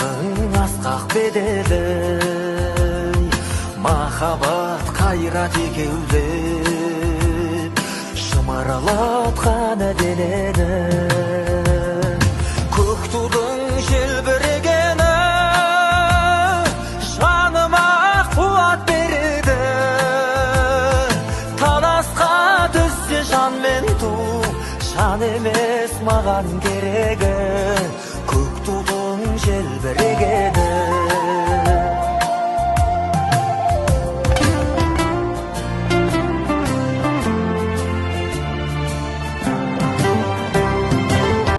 Аштықтың асқақ беделі, махаббат қайрат екеулеп шымырлатқан денені. Көк тудың желбірегені жаныма қуат береді. Таласқа түссе жан мен ту, жан емес маған керегі. Көк тудың желбірегені.